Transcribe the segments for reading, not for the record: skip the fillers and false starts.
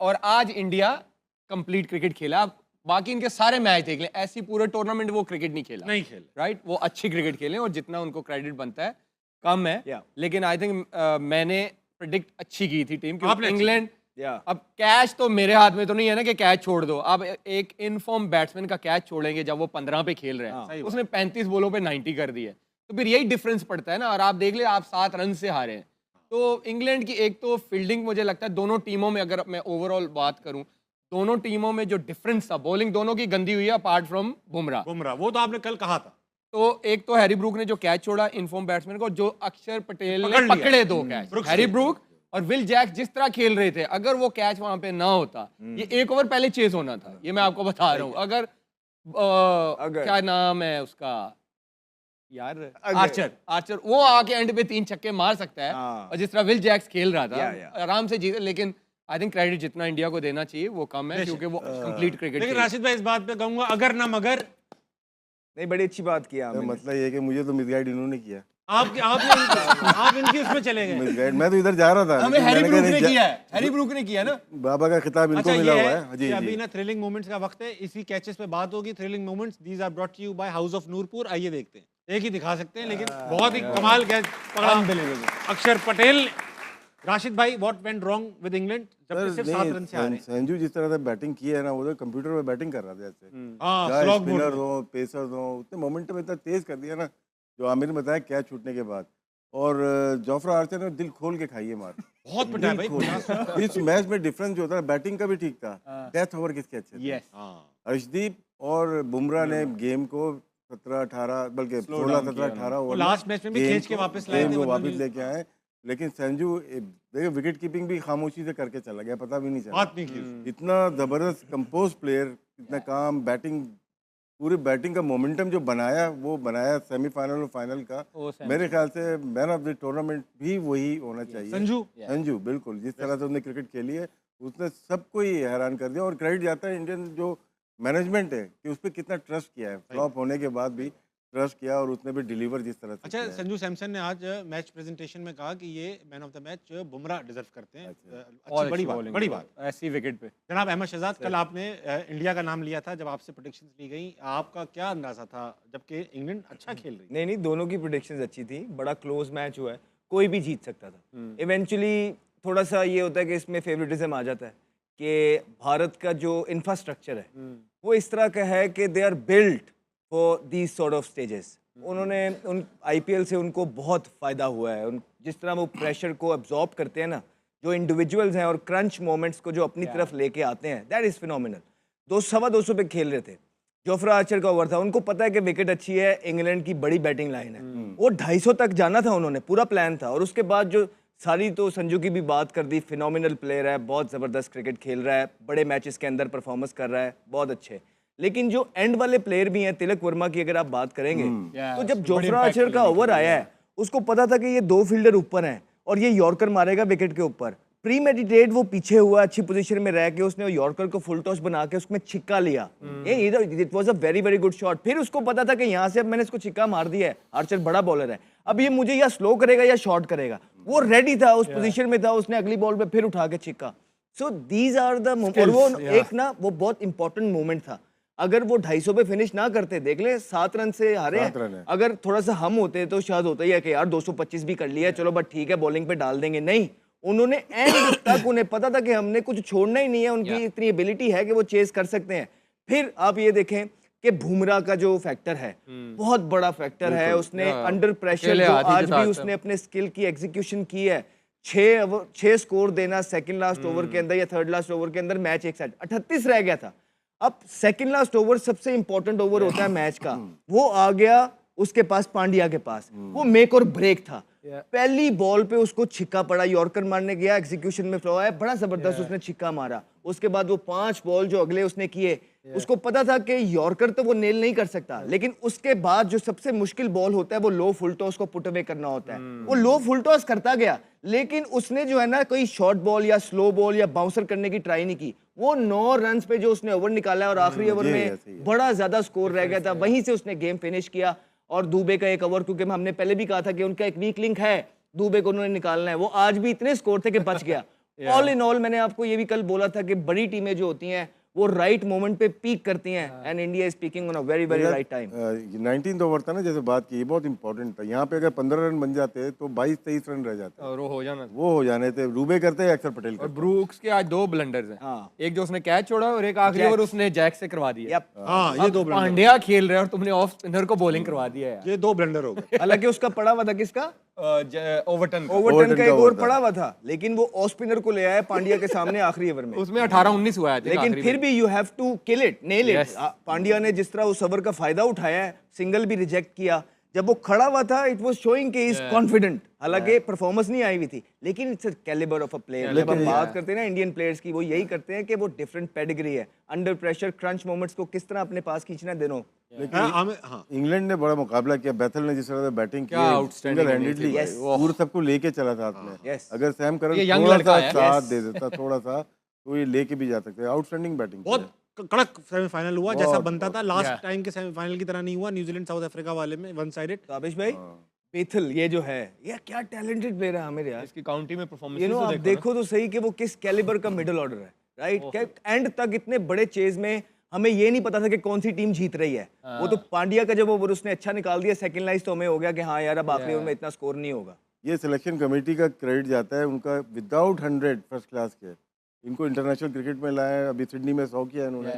और आज India complete cricket खेला। आप बाकी इनके सारे मैच देख लें, ऐसी पूरे टूर्नामेंट वो क्रिकेट नहीं खेला, नहीं खेले, राइट? वो अच्छी क्रिकेट खेले और जितना उनको क्रेडिट बनता है कम है। लेकिन आई थिंक मैंने प्रिडिक्ट अच्छी की थी टीम आपने कि अच्छी इंग्लैंड अब कैच तो मेरे हाथ में तो नहीं है ना कि कैच छोड़ दो। अब एक इनफॉर्म बैट्समैन का कैच छोड़ेंगे जब वो 15 पे खेल रहे हैं, उसने 35 बॉलों पे 90 कर दी है, तो फिर यही डिफरेंस पड़ता है ना। और आप देख ले, आप 7 रन से हारे हैं। तो इंग्लैंड की एक तो फील्डिंग, मुझे लगता है दोनों टीमों में, अगर मैं ओवरऑल बात करूं, दोनों टीमों में जो डिफरेंस था, बॉलिंग दोनों की गंदी हुई है अपार्ट फ्रॉम बुमराह। वो तो आपने कल कहा था। तो एक तो हैरी ब्रूक ने जो कैच छोड़ा इनफॉर्म बैट्समैन को, जो अक्षर पटेल ने पकड़ लिया। पकड़े 2 कैच, ब्रुक्स हैरी ने। ब्रूक और विल जैक जिस तरह खेल रहे थे, अगर वो कैच वहां पे ना होता, ये 1 ओवर पहले चेस होना था। ये मैं आपको बता रहा हूं। अगर क्या नाम है उसका यार, आर्चर वो आके एंड पे 3 छक्के मार सकता है, और जिस तरह विल जैक्स खेल रहा था आराम से जीते। लेकिन आई थिंक क्रेडिट जितना इंडिया को देना चाहिए वो कम है, क्योंकि वो कंप्लीट क्रिकेट। लेकिन राशिद भाई, इस बात पे कहूंगा, अगर ना मगर नहीं, बड़ी अच्छी बात किया आपने। मतलब ये कि मुझे तो मिसगाइड इन्होंने किया। आप इनकी उसमें चले गए। मिसगाइड, मैं तो इधर जा रहा था। हमें हैरी ब्रूक ने किया है, हैरी ब्रूक ने किया ना। बाबा का खिताब इनको मिला हुआ है। जी, अभी ना थ्रिलिंग मोमेंट्स का वक्त है, इसी कैचेस पे बात होगी। Thrilling moments, these are brought to you by house of Noorpur. आइए देखते हैं, एक ही दिखा सकते हैं लेकिन बहुत ही कमाल कैच पकड़ा अक्षर पटेल। राशिद भाई, what went wrong with England जब से सिर्फ 7 रन से हारे? संजू जिस तरह से बैटिंग की है ना, वो तो कंप्यूटर पे बैटिंग कर रहा था जैसे। स्लॉग स्पिनर हो, पेसर हो, उतने मोमेंटम इतना तेज कर दिया ना, जो आमिर ने बताया कैच छूटने के बाद। और जोफ्रा आर्चर ने दिल खोल के खाई है मार। बहुत पिटा है भाई। इस मैच में डिफरेंस जो होता है, बैटिंग का भी ठीक था, डेथ ओवर किसके अच्छे थे। अर्शदीप और बुमराह ने गेम को 17-18 बल्कि 16-17-18 ओवर लास्ट मैच में भी खींच के वापस लाए थे, वापस लेके आए। लेकिन संजू देखिए विकेट कीपिंग भी खामोशी से करके चला गया, पता भी नहीं चला। बात नहीं की। इतना जबरदस्त कंपोज प्लेयर, इतना काम, बैटिंग, पूरी बैटिंग का मोमेंटम जो बनाया, वो बनाया सेमीफाइनल और फाइनल का। मेरे ख्याल से मैन ऑफ द टूर्नामेंट भी वही होना चाहिए। संजू बिल्कुल, जिस तरह से उसने क्रिकेट खेली है, उसने सबको ही हैरान कर दिया। और क्रेडिट जाता है इंडियन जो मैनेजमेंट है कि उस पर कितना ट्रस्ट किया है, फ्लॉप होने के बाद भी ट्रस्ट किया, और उसने भी डिलीवर जिस तरह से। अच्छा, संजू सैमसन ने आज मैच प्रेजेंटेशन में कहा कि ये man of the match Bumrah deserve करते हैं। अच्छी बड़ी बात ऐसी विकेट पे। जनाब अहमद शहजाद, कल आपने इंडिया का नाम लिया था जब आपसे प्रेडिक्शंस ली गई, आपका क्या अंदाजा था जबकि इंग्लैंड अच्छा खेल रही? नहीं, दोनों की प्रेडिक्शंस अच्छी थी। बड़ा क्लोज मैच हुआ है, कोई भी जीत सकता था। इवेंचुअली थोड़ा सा ये होता है कि इसमें फेवरेटिज्म आ जाता है कि भारत का जो इंफ्रास्ट्रक्चर है वो इस तरह का है कि they are built for these sort of stages. उन्होंने उन आईपीएल से उनको बहुत फ़ायदा हुआ है। जिस तरह वो प्रेशर को अब्जॉर्ब करते हैं ना, जो इंडिविजुअल्स हैं, और क्रंच मोमेंट्स को जो अपनी तरफ लेके आते हैं, दैट इज़ फिनोमिनल। 200 पे खेल रहे थे, जोफ्रा आर्चर का ओवर था, उनको पता है कि विकेट अच्छी है, इंग्लैंड की बड़ी बैटिंग लाइन है, वो 250 तक जाना था, उन्होंने पूरा प्लान था। और उसके बाद जो सारी, तो संजू की भी बात कर दी, फिनोमिनल प्लेयर है, बहुत ज़बरदस्त क्रिकेट खेल रहा है, बड़े मैचेस के अंदर परफॉर्मेंस कर रहा है, बहुत अच्छे। लेकिन जो एंड वाले प्लेयर भी हैं, तिलक वर्मा की अगर आप बात करेंगे, तो जब जोफ्रा आर्चर का ओवर आया है, उसको पता था कि ये 2 फील्डर ऊपर हैं और ये यॉर्कर मारेगा विकेट के ऊपर। प्री मेडिटेट वो पीछे हुआ, अच्छी पोजीशन में रह के उसने यॉर्कर को फुल टॉस बना के उसमें छिक्का लिया। It was a very very good shot. फिर उसको पता था कि यहाँ से अब मैंने इसको छिक्का मार दिया है, आर्चर बड़ा बॉलर है, अब ये मुझे या स्लो करेगा या शॉर्ट करेगा। वो रेडी था, उस पोजीशन में था, उसने अगली बॉल पे फिर उठा के छिक्का। So these are the moment. वो एक ना, वो बहुत इंपॉर्टेंट मोमेंट था। अगर वो 250 पे फिनिश ना करते, देख ले 7 रन से हारे हैं। अगर थोड़ा सा हम होते तो शायद होता ही है कि यार 225 भी कर लिया, चलो बट ठीक है, बॉलिंग पे डाल देंगे। नहीं, उन्होंने एंड तक, उन्हें पता था कि हमने कुछ छोड़ना ही नहीं है, उनकी इतनी एबिलिटी है कि वो चेस कर सकते हैं। फिर आप ये देखें कि बुमराह का जो फैक्टर है, बहुत बड़ा फैक्टर है। उसने अंडर प्रेशर जो आज भी उसने अपने स्किल की एग्जीक्यूशन की है। 6 स्कोर देना सेकंड लास्ट ओवर के अंदर या थर्ड लास्ट ओवर के अंदर, मैच एक साइड 38 रह गया था। अब सेकंड लास्ट ओवर सबसे इंपॉर्टेंट ओवर होता है मैच का, वो आ गया उसके पास, पांड्या के पास। वो मेक और ब्रेक था। पहली बॉल पे उसको छिक्का पड़ा, यॉर्कर मारने गया, एग्जीक्यूशन में फ्लो आया, बड़ा जबरदस्त उसने छिक्का मारा। उसके बाद वो 5 बॉल जो अगले उसने किए, उसको पता था कि यॉर्कर तो वो नेल नहीं कर सकता, लेकिन उसके बाद जो सबसे मुश्किल बॉल होता है वो लो फुल टॉस को पुट अवे करना होता है। वो लो फुल टॉस करता गया, लेकिन उसने जो है ना, कोई शॉर्ट बॉल या स्लो बॉल या बाउंसर करने की ट्राई नहीं की। वो 9 रन पे जो उसने ओवर निकाला, और आखिरी ओवर में बड़ा ज्यादा स्कोर रह गया था, वहीं से उसने गेम फिनिश किया। और दुबे का एक ओवर, क्योंकि हमने पहले भी कहा था कि उनका एक वीक लिंक है, दुबे को उन्होंने निकालना है, वो आज भी इतने स्कोर थे कि बच गया। ऑल इन ऑल मैंने आपको ये भी कल बोला था कि बड़ी टीमें जो होती हैं वो राइट मोमेंट पे पीक करती हैं and India is peeking on a very very right time. 19th over था ना, जैसे बात की, ये बहुत इंपॉर्टेंट था। यहाँ पे अगर 15 रन बन जाते तो 22-23 रन रह जाते, और वो हो जाना, वो हो जाने थे। रूबे करते हैं, अक्षर पटेल और करते। ब्रूक्स के आज 2 ब्लंडर्स हैं। हाँ। एक जो उसने कैच छोड़ा और एक आखिरी ओवर उसने जैक से करवा दिया। यप। हाँ, ये 2 ब्लंडर, पांड्या खेल रहे हैं और तुमने ऑफ स्पिनर को बॉलिंग करवा दिया है। ये 2 ब्लंडर हो गए। हालांकि उसका पड़ा हुआ था किसका, ओवरटन ओवरटन का एक ओवर पड़ा हुआ था, लेकिन वो ऑफ स्पिनर को ले आया पांड्या के सामने आखिरी ओवर में। उसमें 18-19 हुआ है, लेकिन फिर भी you have to kill it, nail it. Pandya ने जिस तरह उस ओवर का फायदा उठाया है, सिंगल भी रिजेक्ट किया, जब वो खड़ा हुआ था इट वाज शोइंग कि इज कॉन्फिडेंट। हालांकि परफॉर्मेंस नहीं आई हुई थी, लेकिन it's a calibre of a player. जब हम बात करते हैं ना इंडियन प्लेयर्स की, वो यही करते हैं कि वो डिफरेंट पेडिग्री है, अंडर प्रेशर क्रंच मोमेंट्स को किस तरह अपने पास खींचना है दिनों। इंग्लैंड ने बड़ा मुकाबला किया, बैथल ने जिस तरह से बैटिंग की, सिंगल हैंडेडली पूरा सबको लेके चला था हाथ में। अगर सैम करन थोड़ा सा साथ दे देता, थोड़ा सा, तो ये लेके भी जा सकते हैं। आउटस्टैंडिंग बैटिंग, बहुत कड़क सेमीफाइनल हुआ, जैसा बनता था। लास्ट टाइम के सेमीफाइनल की तरह नहीं हुआ, न्यूजीलैंड साउथ अफ्रीका वाले में वन साइडेड। ताबिश भाई, बेथल ये जो है, ये क्या टैलेंटेड प्लेयर है आमिर यार। इसकी काउंटी में परफॉर्मेंस यू नो, आप देखो तो सही कि वो किस कैलिबर का मिडिल ऑर्डर है, राइट। एंड तक इतने बड़े चेज में हमें ये नहीं पता था कि कौन सी टीम जीत रही है। वो तो पांड्या का जब ओवर उसने अच्छा निकाल दिया, सेकंड लाइस, तो हमें हो गया कि हाँ यार अब आखिरी ओवर में इतना स्कोर नहीं होगा। ये सिलेक्शन कमेटी का क्रेडिट जाता है उनका। विदाउट 100 फर्स्ट क्लास के इनको इंटरनेशनल क्रिकेट में लाए। अभी सिडनी में 100 किया इन्होंने,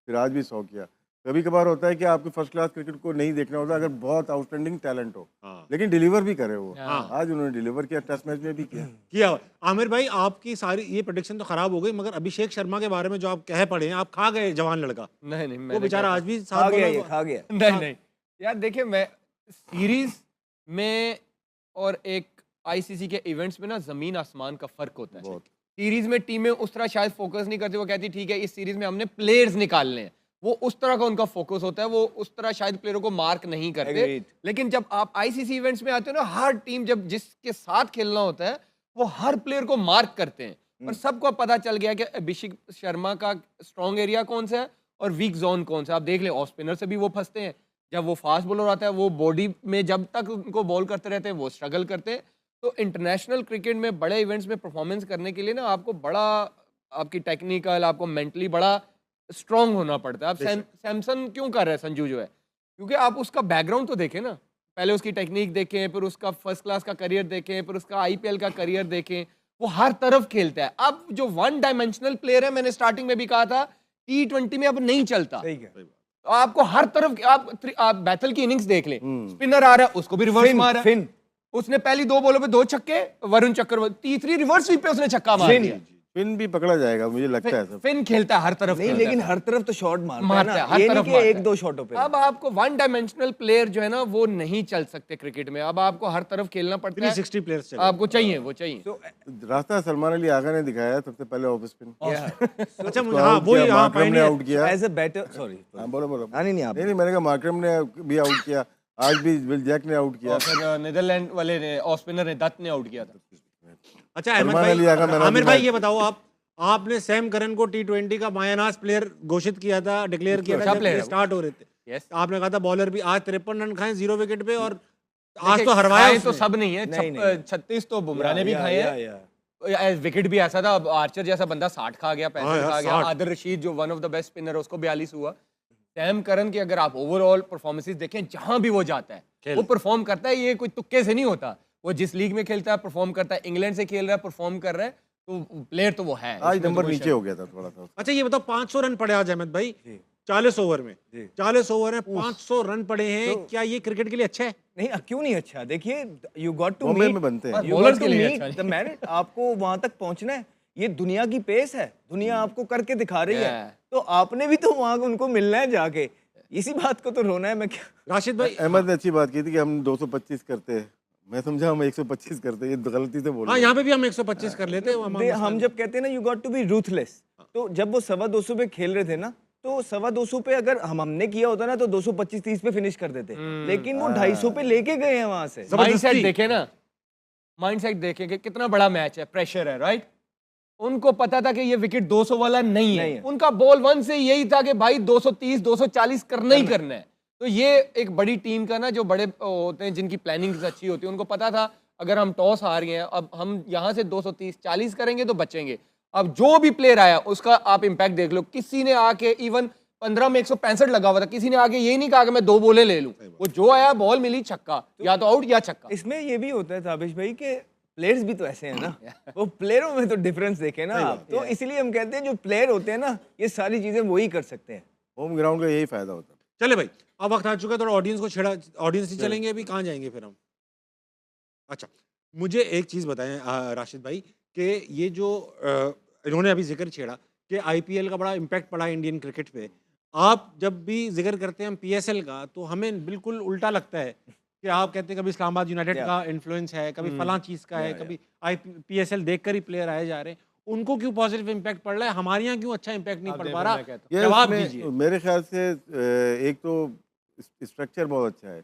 फिर आज भी 100 किया। कभी कभार होता है कि आपको फर्स्ट क्लास क्रिकेट को नहीं देखना होता अगर बहुत आउटस्टैंडिंग टैलेंट हो, लेकिन डिलीवर भी करे वो। आज उन्होंने डिलीवर किया, टेस्ट मैच में भी किया। आमिर भाई, आपकी सारी ये प्रेडिक्शन तो खराब हो गई, मगर अभिषेक शर्मा के बारे में जो आप कह पड़े हैं, आप खा गए जवान लड़का। नहीं, वो बेचारा आज भी खा गया। नहीं यार, देखिए, मैं सीरीज में और एक आईसीसी के इवेंट्स में ना जमीन आसमान का फर्क होता है। सीरीज में टीमें उस तरह शायद फोकस नहीं करती, वो कहती ठीक है इस सीरीज में हमने प्लेयर्स निकालने हैं, वो उस तरह का उनका फोकस होता है, वो उस तरह शायद प्लेयरों को मार्क नहीं करते। लेकिन जब आप आईसीसी इवेंट्स में आते हो ना, हर टीम जब जिसके साथ खेलना होता है वो हर प्लेयर को मार्क करते हैं, और सबको पता चल गया कि अभिषेक शर्मा का स्ट्रॉन्ग एरिया कौन सा है और वीक जोन कौन सा। आप देख लें, ऑफ स्पिनर से भी वो फंसते हैं, जब वो फास्ट बॉलर आता है वो बॉडी में जब तक उनको बॉल करते रहते हैं वो स्ट्रगल करते हैं। तो इंटरनेशनल क्रिकेट में बड़े इवेंट्स में परफॉर्मेंस करने के लिए ना आपको बड़ा, आपकी टेक्निकल, आपको मेंटली बड़ा स्ट्रांग होना पड़ता है। आप सैमसन क्यों कर रहे हैं संजू जो है, क्योंकि आप उसका बैकग्राउंड तो देखें ना, पहले उसकी टेक्निक देखें, फिर उसका फर्स्ट क्लास का करियर देखें, फिर उसका आईपीएल का करियर देखें, वो हर तरफ खेलता है। अब जो वन डायमेंशनल प्लेयर है, मैंने स्टार्टिंग में भी कहा था, T20 में अब नहीं चलता। आपको हर तरफ, आप बैथल की इनिंग्स देख लें, स्पिनर आ रहा है उसको भी रिवर्स मारा, उसने पहली 2 बॉलों पे 2 छक्के, वरुण चक्रवर्ती तीसरी रिवर्स स्वीप पे उसने छक्का मार दिया। फिन भी पकड़ा जाएगा मुझे लगता है। फिन खेलता है हर तरफ नहीं, लेकिन हर तरफ तो शॉट मारता है ना, हर ये तरफ नहीं कि 1-2 शॉटों पे। अब आपको वन डायमेंशनल प्लेयर जो है ना वो नहीं चल सकते क्रिकेट में, अब आपको हर तरफ खेलना पड़ता है। 360 प्लेयर्स आपको चाहिए, वो चाहिए। रास्ता सलमान अली आगा ने दिखाया सबसे पहले ऑफ स्पिन। अच्छा, हां वो यहां मार्करम ने आउट किया एज अ बैटर। सॉरी, बोलो। नहीं, मैंने कहा मार्करम ने भी आउट किया, आज भी विल जैक ने आउट किया, फिर नीदरलैंड वाले ने ऑफ स्पिनर ने दत्त ने आउट किया था। अच्छा आमिर भाई, ये बताओ, आपने सैम करन को T20 का मायानाज प्लेयर घोषित किया था, डिक्लेयर किया था जब स्टार्ट हो रहे थे। आपने कहा था बॉलर भी आज 53 रन खाए 0 विकेट पे, और आज तो हरवाया तो सब नहीं है, 36 तो बुमराह ने भी खाए हैं। विकेट भी ऐसा था, आर्चर जैसा बंदा 60 खा गया, 65 खा गया। आदिल रशीद जो one of the best spinner है उसको 42 हुआ। सैम करन की अगर आप ओवरऑल परफॉर्मेंसेस देखें, जहां भी वो जाता है वो परफॉर्म करता है। ये कोई तुक्के से नहीं होता, वो जिस लीग में खेलता है परफॉर्म करता है। इंग्लैंड से खेल रहा है, परफॉर्म कर रहा है, तो प्लेयर तो वो है। आज नंबर नीचे हो गया था थोड़ा सा। अच्छा, ये बताओ, 500 रन पड़े आज अहमद भाई 40 ओवर में, 40 ओवर में 500 रन पड़े हैं। क्या ये क्रिकेट के लिए अच्छा है? नहीं, क्यों नहीं अच्छा? देखिए, यू गॉट टू मीट में बनते हैं बॉलर्स के लिए अच्छा द मेरिट, आपको वहां तक पहुंचना है। ये दुनिया की पेस है, दुनिया आपको करके दिखा रही है, तो आपने भी तो वहां उनको मिलना है जाके। इसी बात को तो रोना है। मैं क्या, राशिद भाई, अहमद ने अच्छी बात की थी कि हम 225 करते हैं, मैं समझा हम 125 करते, ये गलती से बोला। हाँ, यहाँ पे भी हम 125 कर लेते हैं। हम जब कहते हैं ना you got to be ruthless, तो जब वो 225 पे खेल रहे थे ना, तो 225 पे अगर हमने किया होता ना तो 225-30 पे फिनिश कर देते, लेकिन वो 250 पे लेके गए हैं वहां से। माइंडसेट देखें ना, माइंडसेट देखें कि कितना बड़ा मैच है, प्रेशर है, राइट। उनको पता था कि ये विकेट 200 वाला नहीं है। उनका बॉल 1 से यही था कि भाई 230 240 करना ही करना है। तो ये एक बड़ी टीम का ना, जो बड़े होते हैं जिनकी प्लानिंग अच्छी होती है, उनको पता था अगर हम टॉस हार गए हैं, अब हम यहाँ से 230-40 करेंगे तो बचेंगे। अब जो भी प्लेयर आया उसका आप इम्पैक्ट देख लो, किसी ने आके इवन 15 में 165 लगा हुआ था, किसी ने आके ये नहीं कहा कि मैं 2 बॉलें ले लूं, वो जो आया बॉल मिली छक्का, या तो आउट या छक्का। इसमें ये भी होता है ताबिश भाई कि प्लेयर्स भी तो ऐसे हैं ना, वो प्लेयरों में तो डिफरेंस देखे ना आप, तो इसीलिए हम कहते हैं जो प्लेयर होते हैं ना, ये सारी चीजें वही कर सकते हैं। होम ग्राउंड का यही फायदा होता है। चले भाई, अब वक्त आ चुका है, थोड़ा ऑडियंस को छेड़ा, ऑडियंस ही चलेंगे अभी, कहाँ जाएंगे फिर हम? अच्छा, मुझे एक चीज़ बताएं राशिद भाई, कि ये जो इन्होंने अभी जिक्र छेड़ा कि आईपीएल का बड़ा इम्पैक्ट पड़ा है इंडियन क्रिकेट पे, आप जब भी जिक्र करते हैं हम पीएसएल का, तो हमें बिल्कुल उल्टा लगता है कि आप कहते हैं कभी इस्लामाबाद यूनाइटेड का इन्फ्लुएंस है, कभी फलां चीज़ का है, कभी पीएसएल देखकर ही प्लेयर आए जा रहे हैं, उनको क्यों पॉजिटिव इम्पैक्ट पड़ रहा है, हमारे यहाँ क्यों अच्छा इम्पैक्ट नहीं पड़ पा रहा? ये जवाब उसमें दीजिए। मेरे ख्याल से एक तो स्ट्रक्चर बहुत अच्छा है।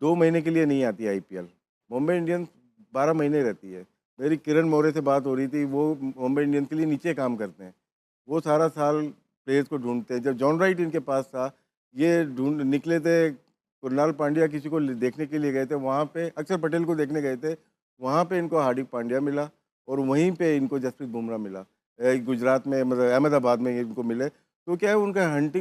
2 महीने के लिए नहीं आती आईपीएल, मुंबई इंडियंस 12 महीने रहती है। मेरी किरण मौर्य से बात हो रही थी, वो मुंबई इंडियंस के लिए नीचे काम करते हैं, वो सारा साल प्लेयर्स को ढूंढते हैं। जब जॉन राइट इनके पास था, ये ढूंढ निकले थे, कुणाल पांड्या किसी को देखने के लिए गए थे, वहाँ पे अक्षर पटेल को देखने गए थे, वहाँ पे इनको हार्दिक पांड्या मिला और वहीं पे इनको जसप्रीत बुमराह मिला। गुजरात में मतलब अहमदाबाद में इनको मिले, तो क्या है उनका हंटिंग